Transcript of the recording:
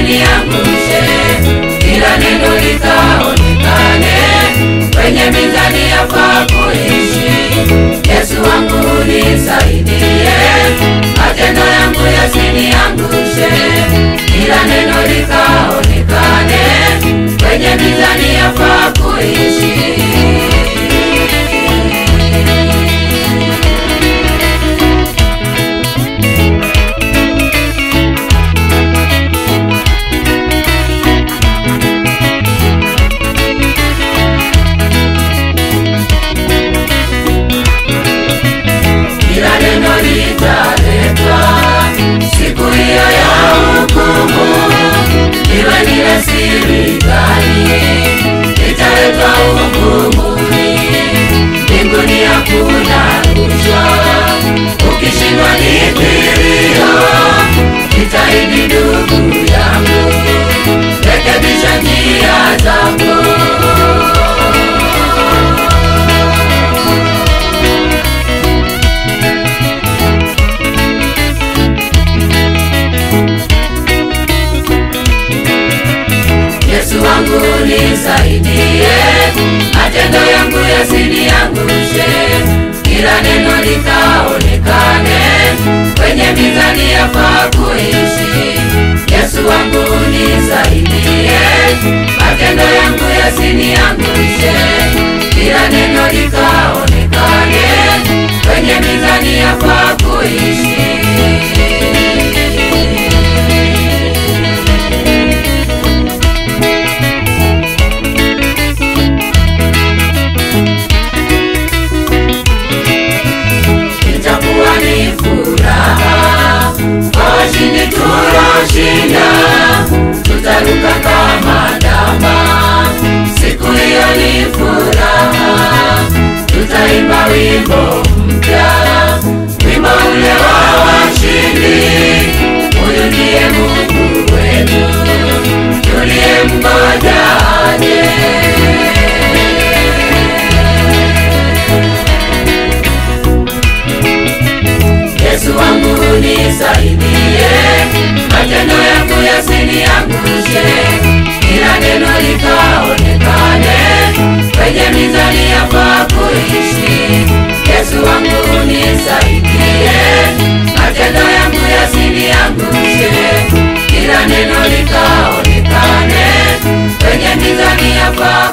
yasiniangushe, kila neno likaonekane, kwenye mizani yafaa kuishi. Yesu wangu unisaidie, matendo yangu yasiniangushe, kila neno likaonekane, kwenye mizani yafaa kuishi. Kila neno litaletwa siku hiyo ya hukumu, iwe ni la siri gani, litaletwa hukumuni. Mbinguni hakuna rushwa, ukishindwa ni kilio. Jitahidi ndugu yangu, rekebisha njia zako. Yesu wangu nisaidie, matendo yangu yasiniangushe, kila neno likaonekane, kwenye mizani yafaa kuishi. Yesu wangu nisaidie, matendo yangu yasiniangushe, kila neno likaonekane, kwenye mizani yafaa kuishi. Washindi tuloshinda, tutaruka kama ndama, siku hiyo ni furaha. Tutaimba wimbo mpya, wimbo ule wa washindi. Huyu ndiye Mungu wetu, tuliyemngoja aje. Yesu wangu nisaidie, matendo yangu yasiniangushe, kila neno likaonekane, kwenye mizani yafaa kuishi. Yesu wangu nisaidie, matendo yangu yasiniangushe, kila neno likaonekane, kwenye mizani yafaa